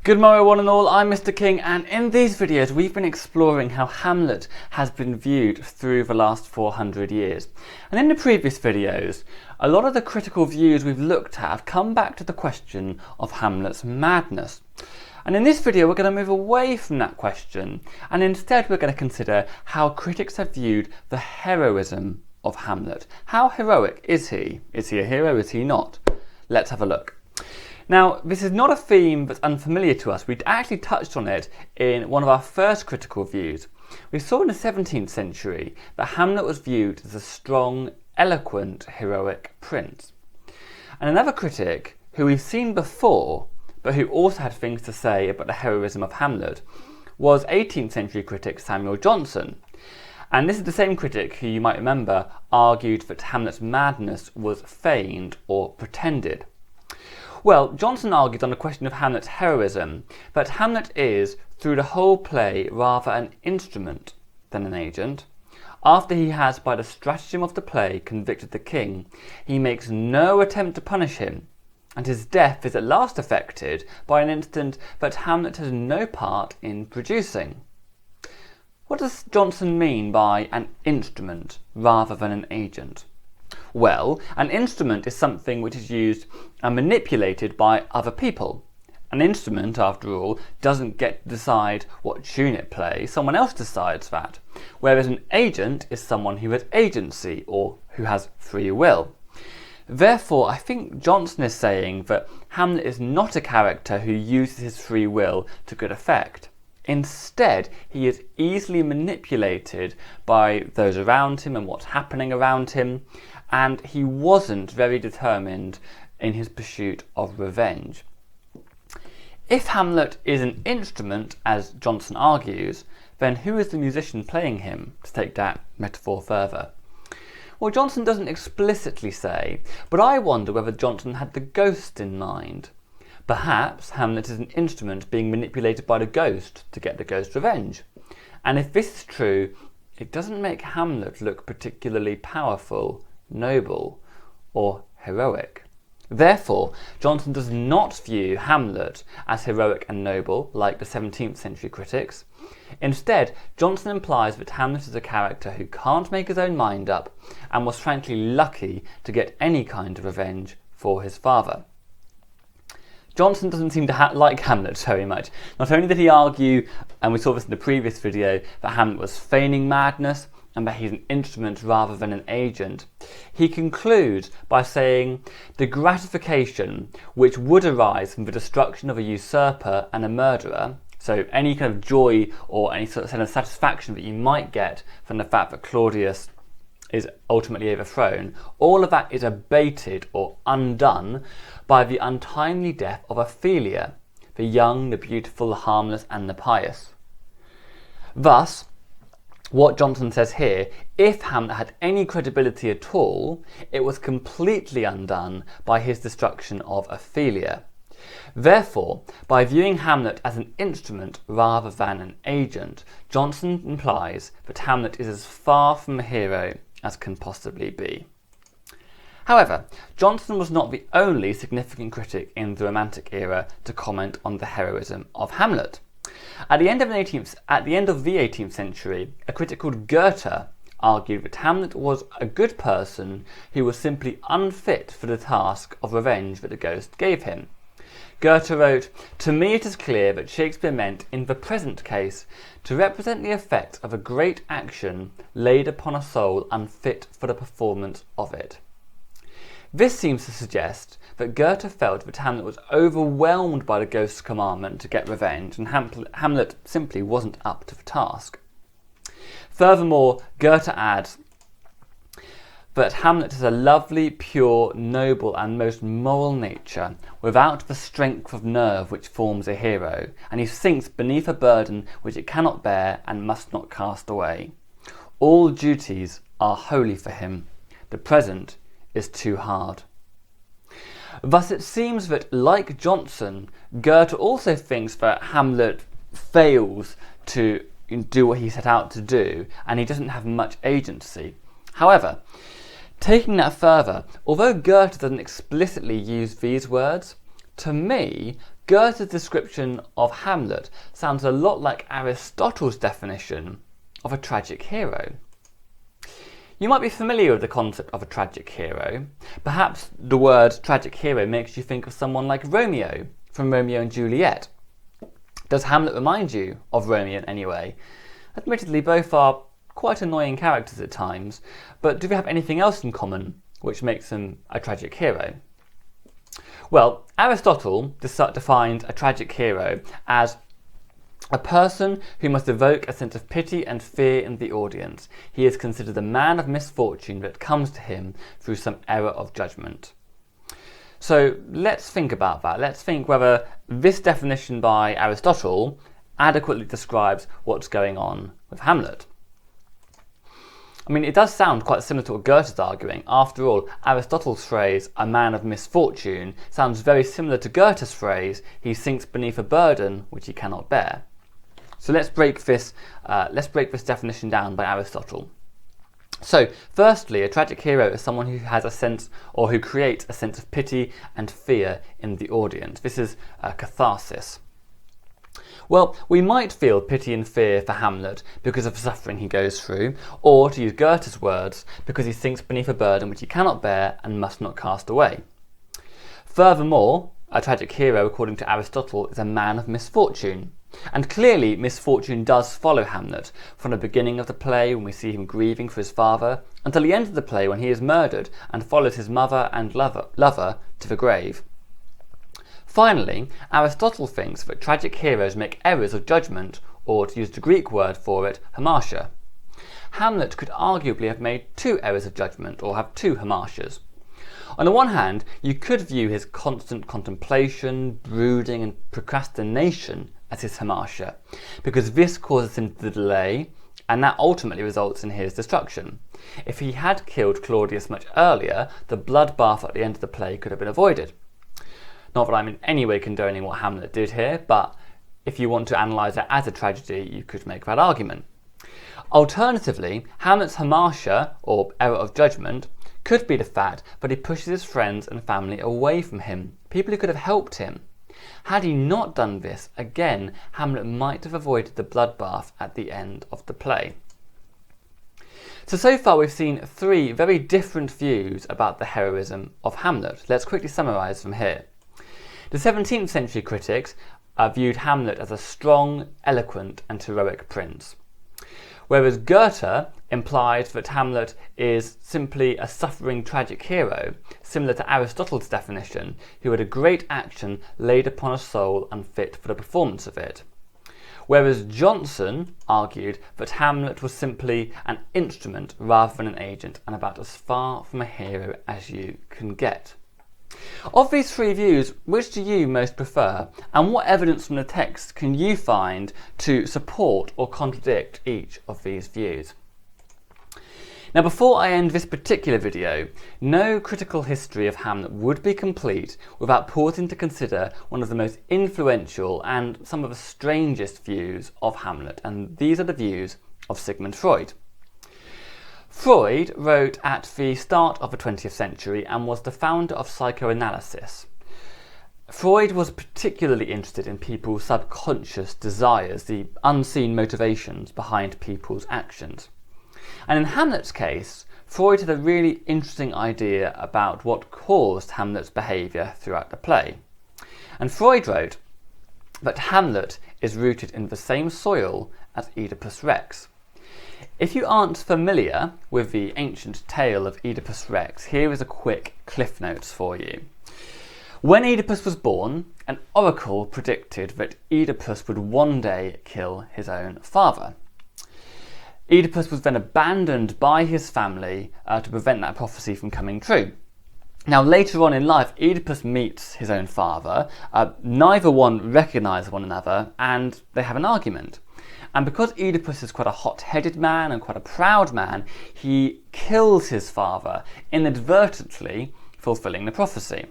Good morning one and all, I'm Mr. King, and in these videos we've been exploring how Hamlet has been viewed through the last 400 years. And in the previous videos, a lot of the critical views we've looked at have come back to the question of Hamlet's madness. And in this video we're going to move away from that question, and instead we're going to consider how critics have viewed the heroism of Hamlet. How heroic is he? Is he a hero? Is he not? Let's have a look. Now, this is not a theme that's unfamiliar to us. We actually touched on it in one of our first critical views. We saw in the 17th century that Hamlet was viewed as a strong, eloquent, heroic prince. And another critic, who we've seen before, but who also had things to say about the heroism of Hamlet, was 18th century critic Samuel Johnson. And this is the same critic who, you might remember, argued that Hamlet's madness was feigned or pretended. Well, Johnson argued on the question of Hamlet's heroism that Hamlet is, through the whole play, rather an instrument than an agent. After he has, by the stratagem of the play, convicted the king, he makes no attempt to punish him, and his death is at last effected by an incident that Hamlet has no part in producing. What does Johnson mean by an instrument rather than an agent? Well, an instrument is something which is used and manipulated by other people. An instrument, after all, doesn't get to decide what tune it plays, someone else decides that. Whereas an agent is someone who has agency or who has free will. Therefore, I think Johnson is saying that Hamlet is not a character who uses his free will to good effect. Instead, he is easily manipulated by those around him and what's happening around him, and he wasn't very determined in his pursuit of revenge. If Hamlet is an instrument, as Johnson argues, then who is the musician playing him, to take that metaphor further? Well, Johnson doesn't explicitly say, but I wonder whether Johnson had the ghost in mind. Perhaps Hamlet is an instrument being manipulated by the ghost to get the ghost's revenge. And if this is true, it doesn't make Hamlet look particularly powerful, noble, or heroic. Therefore, Johnson does not view Hamlet as heroic and noble like the 17th century critics. Instead, Johnson implies that Hamlet is a character who can't make his own mind up and was frankly lucky to get any kind of revenge for his father. Johnson doesn't seem to like Hamlet very much. Not only did he argue, and we saw this in the previous video, that Hamlet was feigning madness and that he's an instrument rather than an agent, he concludes by saying the gratification which would arise from the destruction of a usurper and a murderer, so any kind of joy or any sort of satisfaction that you might get from the fact that Claudius is ultimately overthrown, all of that is abated or undone by the untimely death of Ophelia, the young, the beautiful, the harmless and the pious. Thus, what Johnson says here, if Hamlet had any credibility at all, it was completely undone by his destruction of Ophelia. Therefore, by viewing Hamlet as an instrument rather than an agent, Johnson implies that Hamlet is as far from a hero as can possibly be. However, Johnson was not the only significant critic in the Romantic era to comment on the heroism of Hamlet. At the end of the 18th century, a critic called Goethe argued that Hamlet was a good person who was simply unfit for the task of revenge that the ghost gave him. Goethe wrote, "To me it is clear that Shakespeare meant, in the present case, to represent the effect of a great action laid upon a soul unfit for the performance of it." This seems to suggest that Goethe felt that Hamlet was overwhelmed by the ghost's commandment to get revenge, and Hamlet simply wasn't up to the task. Furthermore, Goethe adds that Hamlet has a lovely, pure, noble and most moral nature, without the strength of nerve which forms a hero, and he sinks beneath a burden which it cannot bear and must not cast away. All duties are holy for him. The present is too hard. Thus it seems that, like Johnson, Goethe also thinks that Hamlet fails to do what he set out to do, and he doesn't have much agency. However, taking that further, although Goethe doesn't explicitly use these words, to me, Goethe's description of Hamlet sounds a lot like Aristotle's definition of a tragic hero. You might be familiar with the concept of a tragic hero. Perhaps the word tragic hero makes you think of someone like Romeo from Romeo and Juliet. Does Hamlet remind you of Romeo in any way? Admittedly, both are quite annoying characters at times, but do they have anything else in common which makes them a tragic hero? Well, Aristotle defined a tragic hero as a person who must evoke a sense of pity and fear in the audience. He is considered a man of misfortune that comes to him through some error of judgment. So let's think about that. Let's think whether this definition by Aristotle adequately describes what's going on with Hamlet. I mean, it does sound quite similar to what Goethe is arguing. After all, Aristotle's phrase, a man of misfortune, sounds very similar to Goethe's phrase, he sinks beneath a burden which he cannot bear. So let's break this definition down by Aristotle. So, firstly, a tragic hero is someone who has a sense, or who creates a sense of pity and fear in the audience. This is catharsis. Well, we might feel pity and fear for Hamlet because of the suffering he goes through, or, to use Goethe's words, because he sinks beneath a burden which he cannot bear and must not cast away. Furthermore, a tragic hero, according to Aristotle, is a man of misfortune. And clearly, misfortune does follow Hamlet, from the beginning of the play when we see him grieving for his father, until the end of the play when he is murdered and follows his mother and lover to the grave. Finally, Aristotle thinks that tragic heroes make errors of judgment, or to use the Greek word for it, hamartia. Hamlet could arguably have made 2 errors of judgment, or have 2 hamartias. On the one hand, you could view his constant contemplation, brooding and procrastination as his hamartia, because this causes him to delay, and that ultimately results in his destruction. If he had killed Claudius much earlier, the bloodbath at the end of the play could have been avoided. Not that I'm in any way condoning what Hamlet did here, but if you want to analyse it as a tragedy, you could make that argument. Alternatively, Hamlet's hamartia, or error of judgment, could be the fact that he pushes his friends and family away from him, people who could have helped him. Had he not done this, again, Hamlet might have avoided the bloodbath at the end of the play. So far we've seen 3 very different views about the heroism of Hamlet. Let's quickly summarise them here. The 17th century critics viewed Hamlet as a strong, eloquent and heroic prince, whereas Goethe implied that Hamlet is simply a suffering tragic hero, similar to Aristotle's definition, who had a great action laid upon a soul unfit for the performance of it. Whereas Johnson argued that Hamlet was simply an instrument rather than an agent, and about as far from a hero as you can get. Of these 3 views, which do you most prefer, and what evidence from the text can you find to support or contradict each of these views? Now, before I end this particular video, no critical history of Hamlet would be complete without pausing to consider one of the most influential and some of the strangest views of Hamlet, and these are the views of Sigmund Freud. Freud wrote at the start of the 20th century and was the founder of psychoanalysis. Freud was particularly interested in people's subconscious desires, the unseen motivations behind people's actions. And in Hamlet's case, Freud had a really interesting idea about what caused Hamlet's behaviour throughout the play. And Freud wrote that Hamlet is rooted in the same soil as Oedipus Rex. If you aren't familiar with the ancient tale of Oedipus Rex, here is a quick cliff notes for you. When Oedipus was born, an oracle predicted that Oedipus would one day kill his own father. Oedipus was then abandoned by his family to prevent that prophecy from coming true. Now, later on in life, Oedipus meets his own father. Neither one recognise one another, and they have an argument. And because Oedipus is quite a hot-headed man and quite a proud man, he kills his father, inadvertently fulfilling the prophecy.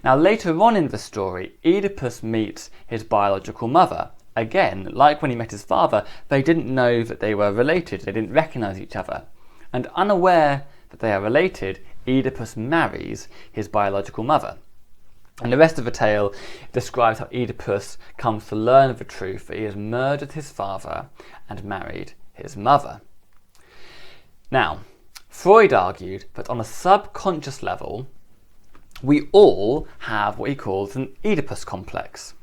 Now, later on in the story, Oedipus meets his biological mother. Again, like when he met his father, they didn't know that they were related, they didn't recognise each other. And unaware that they are related, Oedipus marries his biological mother. And the rest of the tale describes how Oedipus comes to learn of the truth that he has murdered his father and married his mother. Now, Freud argued that on a subconscious level, we all have what he calls an Oedipus complex.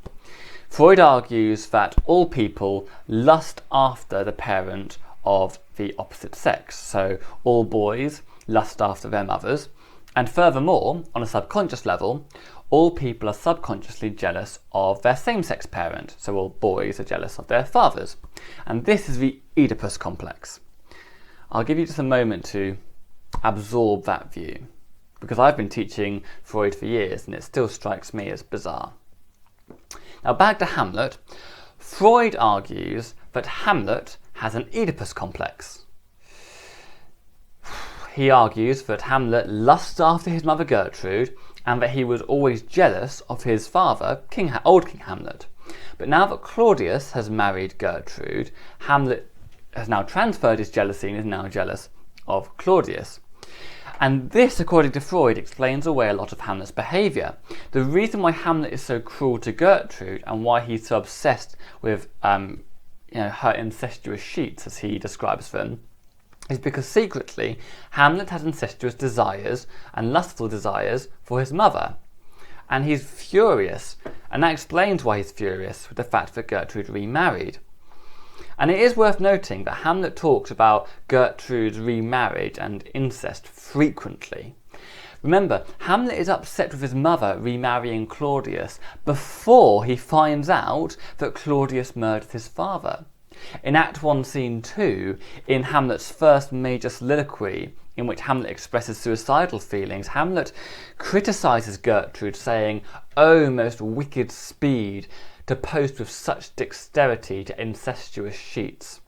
Freud argues that all people lust after the parent of the opposite sex. So all boys lust after their mothers. And furthermore, on a subconscious level, all people are subconsciously jealous of their same-sex parent. So all boys are jealous of their fathers. And this is the Oedipus complex. I'll give you just a moment to absorb that view, because I've been teaching Freud for years and it still strikes me as bizarre. Now back to Hamlet. Freud argues that Hamlet has an Oedipus complex. He argues that Hamlet lusts after his mother Gertrude and that he was always jealous of his father, old King Hamlet. But now that Claudius has married Gertrude, Hamlet has now transferred his jealousy and is now jealous of Claudius. And this, according to Freud, explains away a lot of Hamlet's behaviour. The reason why Hamlet is so cruel to Gertrude and why he's so obsessed with her incestuous sheets, as he describes them, is because secretly Hamlet has incestuous desires and lustful desires for his mother. And he's furious, and that explains why he's furious with the fact that Gertrude remarried. And it is worth noting that Hamlet talks about Gertrude's remarriage and incest frequently. Remember, Hamlet is upset with his mother remarrying Claudius before he finds out that Claudius murdered his father. In Act 1, Scene 2, in Hamlet's first major soliloquy, in which Hamlet expresses suicidal feelings, Hamlet criticises Gertrude, saying, "O most wicked speed, to post with such dexterity to incestuous sheets."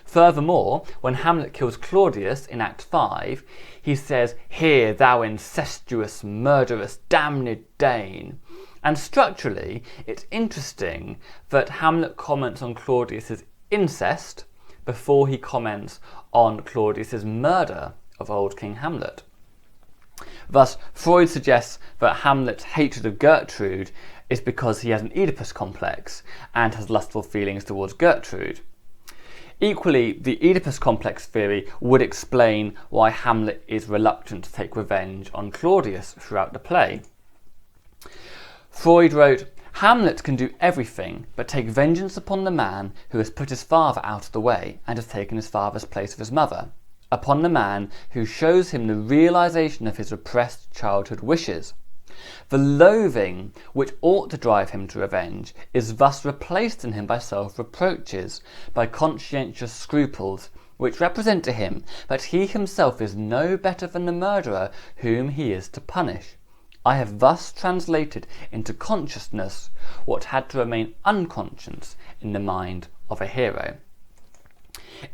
Furthermore, when Hamlet kills Claudius in Act 5, he says, "Here, thou incestuous, murderous, damned Dane." And structurally, it's interesting that Hamlet comments on Claudius's incest before he comments on Claudius's murder of old King Hamlet. Thus, Freud suggests that Hamlet's hatred of Gertrude is because he has an Oedipus complex and has lustful feelings towards Gertrude. Equally, the Oedipus complex theory would explain why Hamlet is reluctant to take revenge on Claudius throughout the play. Freud wrote, "Hamlet can do everything but take vengeance upon the man who has put his father out of the way and has taken his father's place of his mother, upon the man who shows him the realization of his repressed childhood wishes. The loathing which ought to drive him to revenge is thus replaced in him by self-reproaches, by conscientious scruples, which represent to him that he himself is no better than the murderer whom he is to punish. I have thus translated into consciousness what had to remain unconscious in the mind of a hero."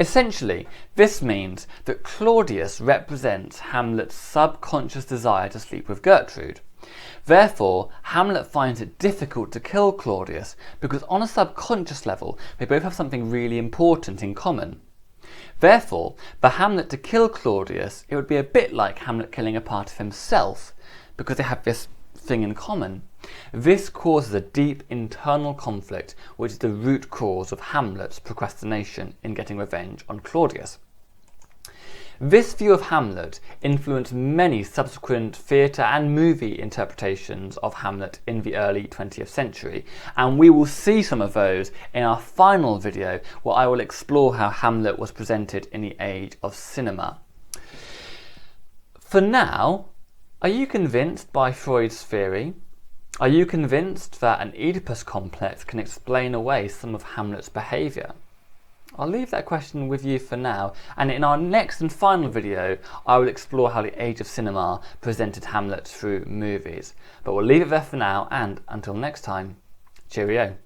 Essentially, this means that Claudius represents Hamlet's subconscious desire to sleep with Gertrude. Therefore, Hamlet finds it difficult to kill Claudius because on a subconscious level, they both have something really important in common. Therefore, for Hamlet to kill Claudius, it would be a bit like Hamlet killing a part of himself, because they have this thing in common. This causes a deep internal conflict, which is the root cause of Hamlet's procrastination in getting revenge on Claudius. This view of Hamlet influenced many subsequent theatre and movie interpretations of Hamlet in the early 20th century, and we will see some of those in our final video, where I will explore how Hamlet was presented in the age of cinema. For now, are you convinced by Freud's theory? Are you convinced that an Oedipus complex can explain away some of Hamlet's behaviour? I'll leave that question with you for now, and in our next and final video I will explore how the age of cinema presented Hamlet through movies. But we'll leave it there for now, and until next time, cheerio.